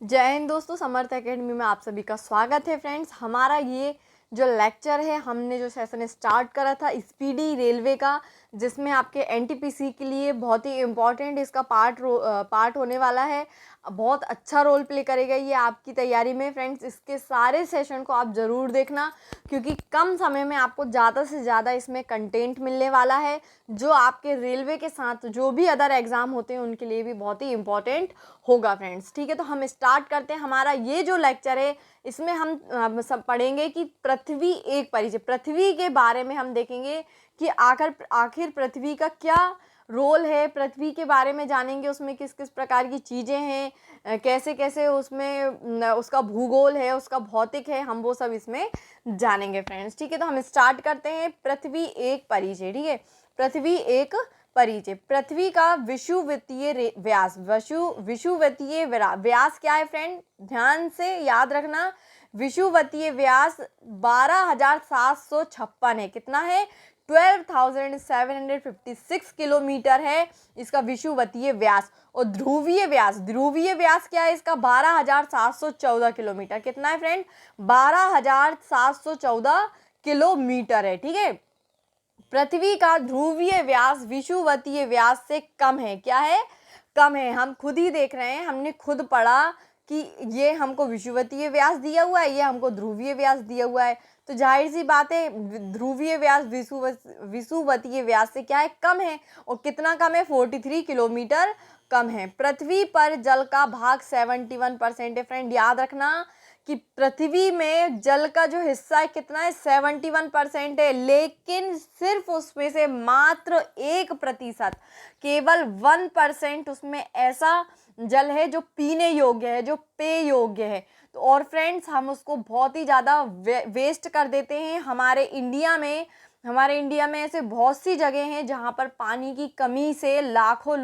जय हिंद दोस्तों, समर्थ एकेडमी में आप सभी का स्वागत है। फ्रेंड्स, हमारा ये जो लेक्चर है, हमने जो सेशन स्टार्ट करा था स्पीडी रेलवे का, जिसमें आपके एनटीपीसी के लिए बहुत ही इम्पोर्टेंट इसका पार्ट होने वाला है। बहुत अच्छा रोल प्ले करेगा ये आपकी तैयारी में। फ्रेंड्स, इसके सारे सेशन को आप ज़रूर देखना, क्योंकि कम समय में आपको ज़्यादा से ज़्यादा इसमें कंटेंट मिलने वाला है, जो आपके रेलवे के साथ जो भी अदर एग्ज़ाम होते हैं उनके लिए भी बहुत ही इम्पॉर्टेंट होगा। फ्रेंड्स, ठीक है, तो हम स्टार्ट करते हैं। हमारा ये जो लेक्चर है, इसमें हम सब पढ़ेंगे कि पृथ्वी एक परिचय, पृथ्वी के बारे में हम देखेंगे कि आखिर पृथ्वी का क्या रोल है, पृथ्वी के बारे में जानेंगे, उसमें किस किस प्रकार की चीज़ें हैं, कैसे कैसे उसमें उसका भूगोल है, उसका भौतिक है, हम वो सब इसमें जानेंगे। फ्रेंड्स, ठीक है, तो हम स्टार्ट करते हैं। पृथ्वी एक परिचय, ठीक है, पृथ्वी एक परिचय। पृथ्वी का विषुवतीय व्यास, विषुवतीय व्यास क्या है फ्रेंड, ध्यान से याद रखना। विषुवतीय व्यास 12,756 है। कितना है? 12,756 किलोमीटर है इसका विषुवतीय व्यास। और ध्रुवीय व्यास, ध्रुवीय व्यास क्या है इसका? 12,714 किलोमीटर। कितना है फ्रेंड? 12,714 किलोमीटर है। ठीक है, पृथ्वी का ध्रुवीय व्यास विषुवतीय व्यास से कम है। क्या है? कम है। हम खुद ही देख रहे हैं, हमने खुद पढ़ा कि ये हमको विषुवतीय व्यास दिया हुआ है, ये हमको ध्रुवीय व्यास दिया हुआ है, तो जाहिर सी बात है ध्रुवीय व्यास विषुवतीय व्यास से क्या है? कम है। और कितना कम है? 43 किलोमीटर कम है। पृथ्वी पर जल का भाग 71% है। फ्रेंड, याद रखना कि पृथ्वी में जल का जो हिस्सा है कितना है? 71% है, लेकिन सिर्फ उसमें से मात्र 1%, केवल 1% उसमें ऐसा जल है जो पीने योग्य है, जो पेय योग्य है। तो और फ्रेंड्स, हम उसको बहुत ही ज़्यादा वेस्ट कर देते हैं। हमारे इंडिया में ऐसे बहुत सी जगह हैं जहाँ पर पानी की कमी से लाखों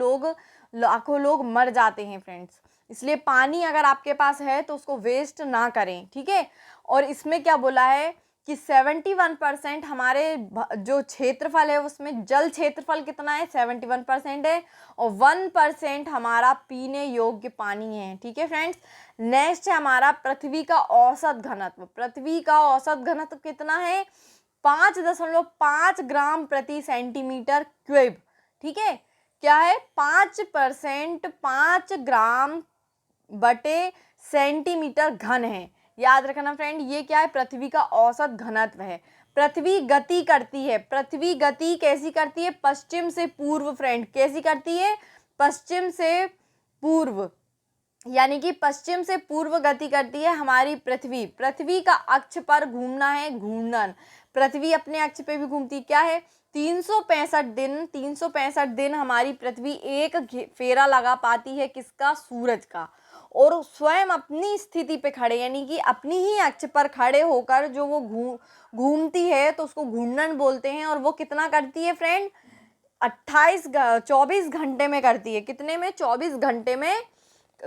लोग मर जाते हैं। फ्रेंड्स, इसलिए पानी अगर आपके पास है तो उसको वेस्ट ना करें। ठीक है, और इसमें क्या बोला है कि 71% हमारे जो क्षेत्रफल है उसमें जल क्षेत्रफल कितना है? 71% है, और 1% हमारा पीने योग्य पानी है। ठीक है फ्रेंड्स, नेक्स्ट है हमारा पृथ्वी का औसत घनत्व। पृथ्वी का औसत घनत्व कितना है? 5.5 ग्राम प्रति सेंटीमीटर क्यूब। ठीक है, क्या है? 5%, 5 ग्राम बटे सेंटीमीटर घन है। याद रखना फ्रेंड, ये क्या है? पृथ्वी का औसत घनत्व है। पृथ्वी गति करती है। पृथ्वी गति कैसी करती है? पश्चिम से पूर्व। फ्रेंड, कैसी करती है? पश्चिम से पूर्व, यानी कि पश्चिम से पूर्व गति करती है हमारी पृथ्वी। पृथ्वी का अक्ष पर घूमना है घूर्णन। पृथ्वी अपने अक्ष पे भी घूमती। क्या है? 365 दिन हमारी पृथ्वी एक फेरा लगा पाती है। किसका? सूरज का। और स्वयं अपनी स्थिति पे खड़े, यानी कि अपनी ही अक्ष पर खड़े होकर जो वो घूमती है, तो उसको घूर्णन बोलते हैं। और वो कितना करती है फ्रेंड? 24 घंटे में करती है। कितने में? 24 घंटे में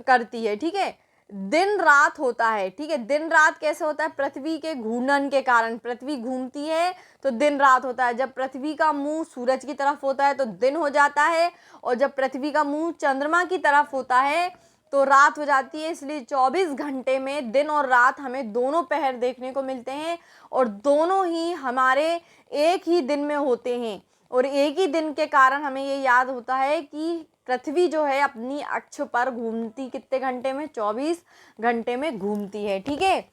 करती है। ठीक है, दिन रात होता है। ठीक है, दिन रात कैसे होता है? पृथ्वी के घूर्णन के कारण पृथ्वी घूमती है तो दिन रात होता है। जब पृथ्वी का मुंह सूरज की तरफ होता है तो दिन हो जाता है, और जब पृथ्वी का मुंह चंद्रमा की तरफ होता है तो रात हो जाती है। इसलिए 24 घंटे में दिन और रात हमें दोनों पहर देखने को मिलते हैं, और दोनों ही हमारे एक ही दिन में होते हैं। और एक ही दिन के कारण हमें ये याद होता है कि पृथ्वी जो है अपनी अक्ष पर घूमती कितने घंटे में? 24 घंटे में घूमती है। ठीक है,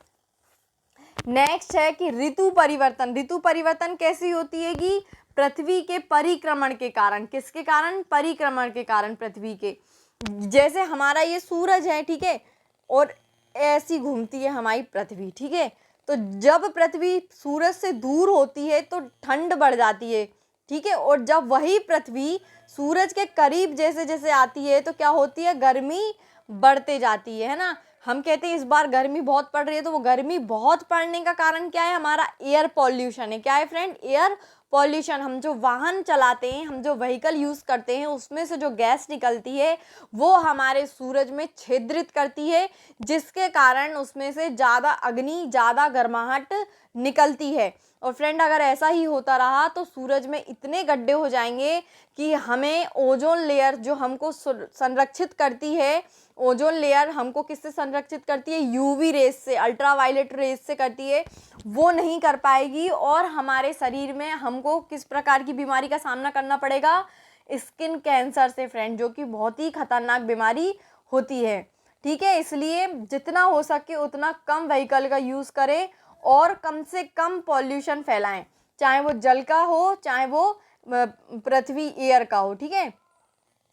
नेक्स्ट है कि ऋतु परिवर्तन। ऋतु परिवर्तन कैसी होती है? कि पृथ्वी के परिक्रमण के कारण। किसके कारण? परिक्रमण के कारण पृथ्वी के। जैसे हमारा ये सूरज है, ठीक है, और ऐसी घूमती है हमारी पृथ्वी। ठीक है, तो जब पृथ्वी सूरज से दूर होती है तो ठंड बढ़ जाती है। ठीक है, और जब वही पृथ्वी सूरज के करीब जैसे जैसे आती है तो क्या होती है? गर्मी बढ़ते जाती है ना। हम कहते हैं इस बार गर्मी बहुत पड़ रही है, तो वो गर्मी बहुत पड़ने का कारण क्या है? हमारा एयर पॉल्यूशन है। क्या है फ्रेंड? Air pollution. हम जो वाहन चलाते हैं, हम जो व्हीकल यूज़ करते हैं, उसमें से जो गैस निकलती है वो हमारे सूरज में छिद्रित करती है, जिसके कारण उसमें से ज़्यादा अग्नि, ज़्यादा गर्माहट निकलती है। और फ्रेंड, अगर ऐसा ही होता रहा तो सूरज में इतने गड्ढे हो जाएंगे कि हमें ओजोन लेयर जो हमको संरक्षित करती है, ओजोन लेयर हमको किससे संरक्षित करती है, यूवी रेस से, अल्ट्रावायलेट रेस से करती है, वो नहीं कर पाएगी और हमारे शरीर में हमको किस प्रकार की बीमारी का सामना करना पड़ेगा, स्किन कैंसर से फ्रेंड, जो कि बहुत ही खतरनाक बीमारी होती है। ठीक है, इसलिए जितना हो सके उतना कम व्हीकल का यूज़ करें और कम से कम पॉल्यूशन फैलाएं, चाहे वो जल का हो चाहे वो पृथ्वी एयर का हो। ठीक है,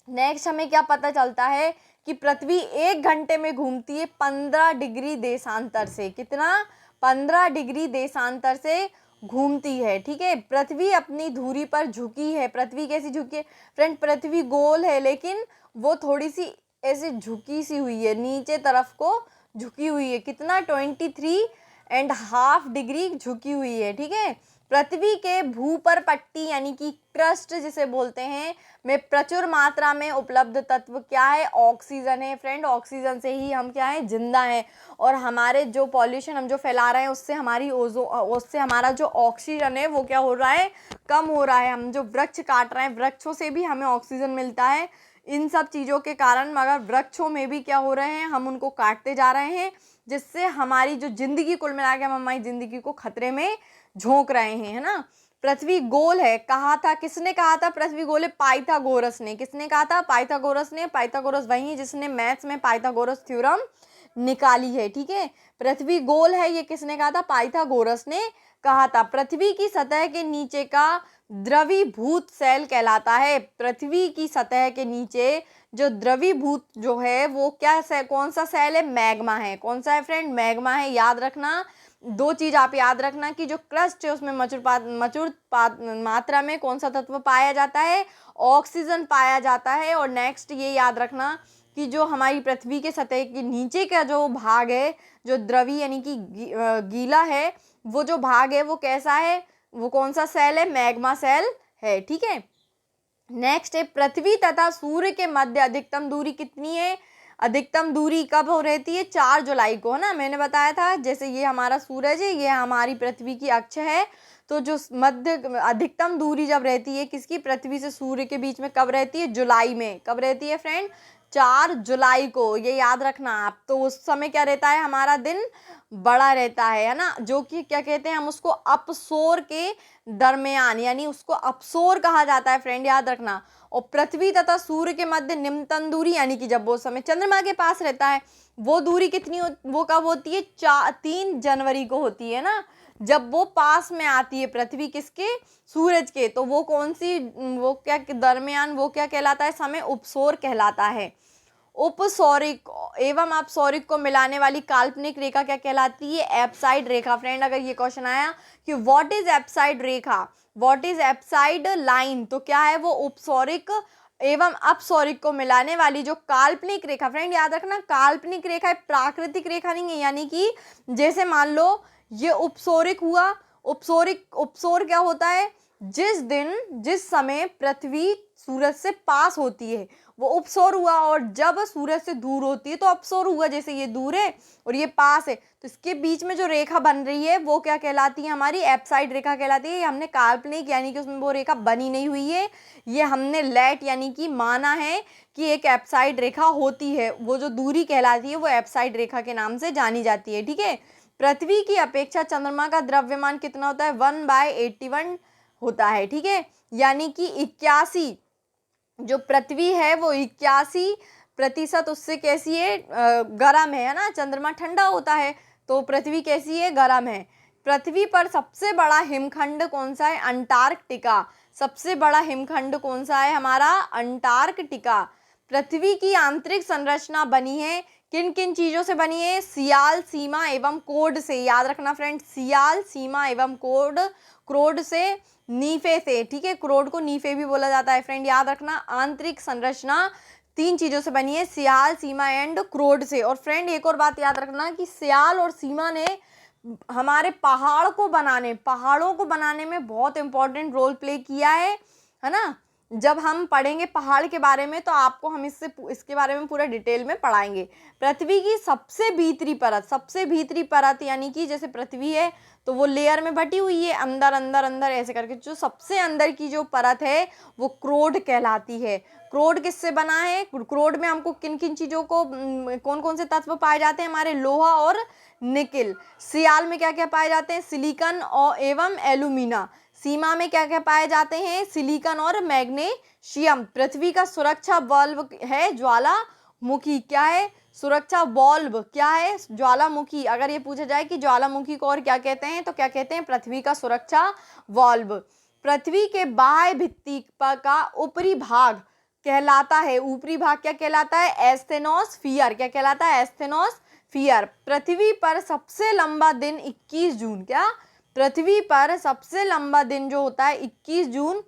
नेक्स्ट हमें क्या पता चलता है कि पृथ्वी 1 घंटे में घूमती है 15 डिग्री देशांतर से। कितना? 15 डिग्री देशांतर से घूमती है। ठीक है, पृथ्वी अपनी धुरी पर झुकी है। पृथ्वी कैसी झुकी है फ्रेंड? पृथ्वी गोल है लेकिन वो थोड़ी सी ऐसे झुकी सी हुई है, नीचे तरफ को झुकी हुई है। कितना? 23.5 डिग्री झुकी हुई है। ठीक है, पृथ्वी के भूपर पट्टी यानी कि क्रस्ट जिसे बोलते हैं में प्रचुर मात्रा में उपलब्ध तत्व क्या है? ऑक्सीजन है फ्रेंड। ऑक्सीजन से ही हम क्या है? जिंदा हैं। और हमारे जो पॉल्यूशन हम जो फैला रहे हैं उससे हमारा जो ऑक्सीजन है वो क्या हो रहा है? कम हो रहा है। हम जो वृक्ष काट रहे हैं, वृक्षों से भी हमें ऑक्सीजन मिलता है। इन सब चीज़ों के कारण मगर वृक्षों में भी क्या हो रहे हैं? हम उनको काटते जा रहे हैं, जिससे हमारी जो ज़िंदगी, कुल मिला के हम हमारी ज़िंदगी को खतरे में झोंक रहे हैं, है ना। पृथ्वी गोल है, कहा था, किसने कहा था पृथ्वी गोल है? पाइथागोरस ने। किसने कहा था? पाइथागोरस ने। पाइथागोरस वही है जिसने मैथ्स में पाइथागोरस थ्योरम निकाली है। ठीक है, पृथ्वी गोल है, ये किसने कहा था? पाइथागोरस ने कहा था। पृथ्वी की सतह के नीचे का द्रवीभूत सेल कहलाता है। पृथ्वी की सतह के नीचे जो द्रवीभूत जो है वो क्या कौन सा सेल है? मैग्मा है। कौन सा है फ्रेंड? मैग्मा है। याद रखना, 2 चीज़ आप याद रखना कि जो क्रस्ट है उसमें मचुर मात्रा में कौन सा तत्व पाया जाता है? ऑक्सीजन पाया जाता है। और नेक्स्ट ये याद रखना कि जो हमारी पृथ्वी के सतह के नीचे का जो भाग है, जो द्रवी यानी कि गीला है, वो जो भाग है वो कैसा है? वो कौन सा सेल है? मैग्मा सेल है। ठीक है, नेक्स्ट है पृथ्वी तथा सूर्य के मध्य अधिकतम दूरी कितनी है? अधिकतम दूरी कब हो रहती है? 4 जुलाई को, है ना। मैंने बताया था, जैसे ये हमारा सूरज है, ये हमारी पृथ्वी की अक्ष है, तो जो मध्य अधिकतम दूरी जब रहती है किसकी? पृथ्वी से सूर्य के बीच में कब रहती है? जुलाई में। कब रहती है फ्रेंड? 4 जुलाई को। ये याद रखना आप। तो उस समय क्या रहता है? हमारा दिन बड़ा रहता है ना, जो कि क्या कहते हैं हम उसको? अपसोर के दरमियान, यानी उसको अपसोर कहा जाता है फ्रेंड, याद रखना। और पृथ्वी तथा सूर्य के मध्य निम्नतम दूरी यानी कि जब वो समय चंद्रमा के पास रहता है, वो दूरी कितनी वो कब होती है? 3 जनवरी को होती है ना, जब वो पास में आती है पृथ्वी किसके? सूरज के। तो वो कौन सी, वो क्या दरमियान, वो क्या कहलाता है? समय उपसौर कहलाता है। उपसौरिक एवं अपसौरिक को मिलाने वाली काल्पनिक रेखा क्या कहलाती है? एप्साइड रेखा। फ्रेंड, अगर ये क्वेश्चन आया कि व्हाट इज एप्साइड रेखा, व्हाट इज एप्साइड लाइन, तो क्या है वो? उपसौरिक एवं अपसौरिक को मिलाने वाली जो काल्पनिक रेखा। फ्रेंड याद रखना, काल्पनिक रेखा प्राकृतिक रेखा नहीं है। यानी कि जैसे मान लो ये उपसौरिक हुआ, उपसौर क्या होता है? जिस समय पृथ्वी सूरज से पास होती है वो उपसौर हुआ, और जब सूरज से दूर होती है तो अपसौर हुआ। जैसे ये दूर है और ये पास है, तो इसके बीच में जो रेखा बन रही है वो क्या कहलाती है? हमारी एप्साइड रेखा कहलाती है। ये हमने काल्पनिक यानी कि उसमें वो रेखा बनी नहीं हुई है, ये हमने लेट यानी कि माना है कि एक एप्साइड रेखा होती है। वो जो दूरी कहलाती है वो एप्साइड रेखा के नाम से जानी जाती है। ठीक है, पृथ्वी की अपेक्षा चंद्रमा का द्रव्यमान कितना होता है? 1/81 होता है। ठीक है, यानी कि 81, जो पृथ्वी है वो 81% उससे कैसी है? गर्म है ना। चंद्रमा ठंडा होता है तो पृथ्वी कैसी है? गर्म है। पृथ्वी पर सबसे बड़ा हिमखंड कौन सा है? अंटार्कटिका। सबसे बड़ा हिमखंड कौन सा है? हमारा अंटार्कटिका। पृथ्वी की आंतरिक संरचना बनी है किन किन चीज़ों से बनी है? सियाल, सीमा एवं कोड से। याद रखना फ्रेंड, सियाल, सीमा एवं कोड, क्रोड से, नीफे से। ठीक है, क्रोड को नीफे भी बोला जाता है फ्रेंड, याद रखना। आंतरिक संरचना 3 चीज़ों से बनी है, सियाल, सीमा एंड क्रोड से। और फ्रेंड एक और बात याद रखना कि सियाल और सीमा ने हमारे पहाड़ों को बनाने में बहुत इंपॉर्टेंट रोल प्ले किया है ना। जब हम पढ़ेंगे पहाड़ के बारे में तो आपको हम इसके बारे में पूरा डिटेल में पढ़ाएंगे। पृथ्वी की सबसे भीतरी परत यानी कि जैसे पृथ्वी है तो वो लेयर में बटी हुई है, अंदर अंदर अंदर ऐसे करके। जो सबसे अंदर की जो परत है वो क्रोड कहलाती है। क्रोड किससे बना है? क्रोड में हमको किन किन चीज़ों को, कौन कौन से तत्व पाए जाते हैं? हमारे लोहा और निकिल। सियाल में क्या क्या पाए जाते हैं? सिलिकॉन और एवं एल्यूमिना। सीमा में क्या क्या पाए जाते हैं? सिलिकॉन और मैग्नीशियम। पृथ्वी का सुरक्षा बल्ब है ज्वालामुखी। क्या है? सुरक्षा बल्ब क्या है? ज्वालामुखी। अगर ये पूछा जाए कि ज्वालामुखी को और क्या कहते हैं तो क्या कहते हैं? पृथ्वी का सुरक्षा बल्ब। पृथ्वी के बाह्य भित्ति का ऊपरी भाग कहलाता है, ऊपरी भाग क्या कहलाता है? एस्थेनोस्फीयर। क्या कहलाता है? एस्थेनोस्फीयर। पृथ्वी पर सबसे लंबा दिन 21 जून। क्या? पृथ्वी पर सबसे लंबा दिन जो होता है 21 जून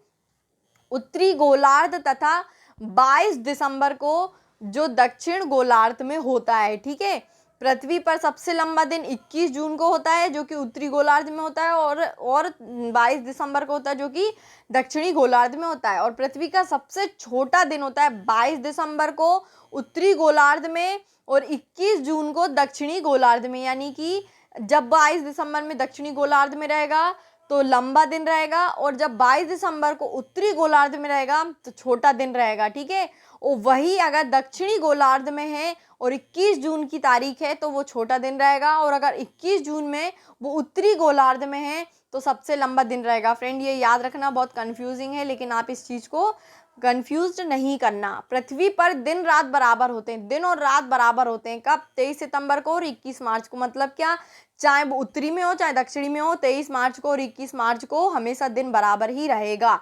उत्तरी गोलार्ध तथा 22 दिसंबर को जो दक्षिण गोलार्ध में होता है। ठीक है, पृथ्वी पर सबसे लंबा दिन 21 जून को होता है जो कि उत्तरी गोलार्ध में होता है, और 22 दिसंबर को होता है जो कि दक्षिणी गोलार्ध में होता है। और पृथ्वी का सबसे छोटा दिन होता है 22 दिसंबर को उत्तरी गोलार्ध में और 21 जून को दक्षिणी गोलार्ध में। यानी कि जब 22 दिसंबर में दक्षिणी गोलार्ध में रहेगा तो लंबा दिन रहेगा, और जब 22 दिसंबर को उत्तरी गोलार्ध में रहेगा तो छोटा दिन रहेगा। ठीक है, और वही अगर दक्षिणी गोलार्ध में है और 21 जून की तारीख है तो वो छोटा दिन रहेगा, और अगर 21 जून में वो उत्तरी गोलार्ध में है तो सबसे लंबा दिन रहेगा। फ्रेंड, ये याद रखना बहुत कंफ्यूजिंग है, लेकिन आप इस चीज़ को कंफ्यूज नहीं करना। पृथ्वी पर दिन रात बराबर होते हैं, दिन और रात बराबर होते हैं। कब? 23 सितंबर को और 21 मार्च को। मतलब क्या? चाहे वो उत्तरी में हो चाहे दक्षिणी में हो, 23 मार्च को और 21 मार्च को हमेशा दिन बराबर ही रहेगा।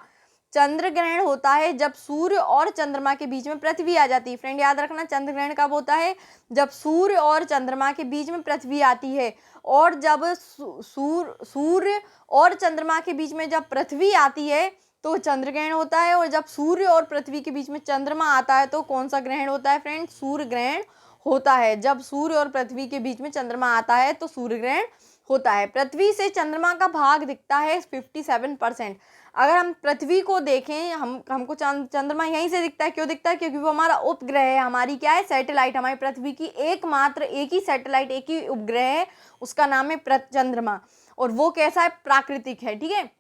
चंद्र ग्रहण होता है जब सूर्य और चंद्रमा के बीच में पृथ्वी आ जाती है। फ्रेंड, याद रखना, चंद्र ग्रहण कब होता है? जब सूर्य और चंद्रमा के बीच में पृथ्वी आती है। और जब सूर्य और चंद्रमा के बीच में जब पृथ्वी आती है तो चंद्र ग्रहण होता है, और जब सूर्य और पृथ्वी के बीच में चंद्रमा आता है तो कौन सा ग्रहण होता है? फ्रेंड, सूर्य ग्रहण होता है। जब सूर्य और पृथ्वी के बीच में चंद्रमा आता है तो सूर्य ग्रहण होता है। पृथ्वी से चंद्रमा का भाग दिखता है 57%। अगर हम पृथ्वी को देखें, हमको चंद्रमा यहीं से दिखता है। क्यों दिखता है? क्योंकि वो हमारा उपग्रह है, हमारी क्या है? सैटेलाइट। हमारी पृथ्वी की एक ही सैटेलाइट, एक ही उपग्रह है, उसका नाम है चंद्रमा, और वो कैसा है? प्राकृतिक है। ठीक है,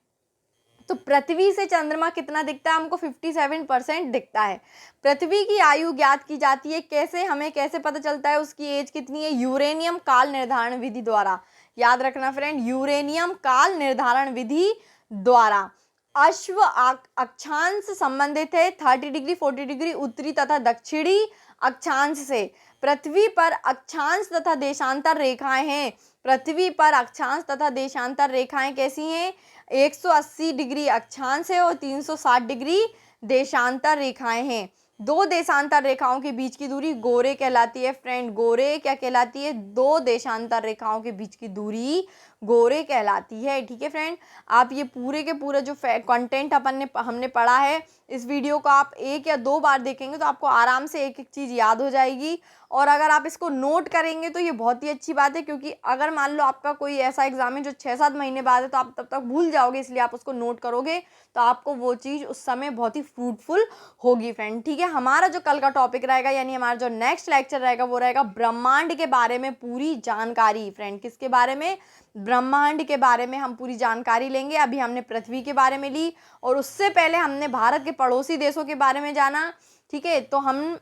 तो पृथ्वी से चंद्रमा कितना दिखता है? हमको 57% दिखता है। पृथ्वी की आयु ज्ञात की जाती है कैसे? हमें कैसे पता चलता है उसकी एज कितनी है? यूरेनियम काल निर्धारण विधि द्वारा। याद रखना फ्रेंड, यूरेनियम काल निर्धारण विधि द्वारा। अश्व अक्षांश संबंधित है 30 डिग्री 40 डिग्री उत्तरी तथा दक्षिणी अक्षांश से। पृथ्वी पर अक्षांश तथा देशांतर रेखाएं हैं। पृथ्वी पर अक्षांश तथा देशांतर रेखाएं कैसी हैं? 180 डिग्री अक्षांश है और 360 डिग्री देशांतर रेखाएं हैं। दो देशांतर रेखाओं के बीच की दूरी गोरे कहलाती है। फ्रेंड, गोरे क्या कहलाती है? दो देशांतर रेखाओं के बीच की दूरी गोरे कहलाती है। ठीक है फ्रेंड, आप ये पूरे के पूरे जो कंटेंट हमने पढ़ा है, इस वीडियो को आप 1 या 2 बार देखेंगे तो आपको आराम से एक एक चीज़ याद हो जाएगी। और अगर आप इसको नोट करेंगे तो ये बहुत ही अच्छी बात है, क्योंकि अगर मान लो आपका कोई ऐसा एग्जाम है जो 6-7 महीने बाद है तो आप तब तक भूल जाओगे, इसलिए आप उसको नोट करोगे तो आपको वो चीज़ उस समय बहुत ही फ्रूटफुल होगी। फ्रेंड, ठीक है, हमारा जो कल का टॉपिक रहेगा, यानी हमारा जो नेक्स्ट लेक्चर रहेगा वो रहेगा ब्रह्मांड के बारे में पूरी जानकारी। फ्रेंड, किसके बारे में? ब्रह्मांड के बारे में हम पूरी जानकारी लेंगे। अभी हमने पृथ्वी के बारे में ली और उससे पहले हमने भारत के पड़ोसी देशों के बारे में जाना। ठीक है, तो हम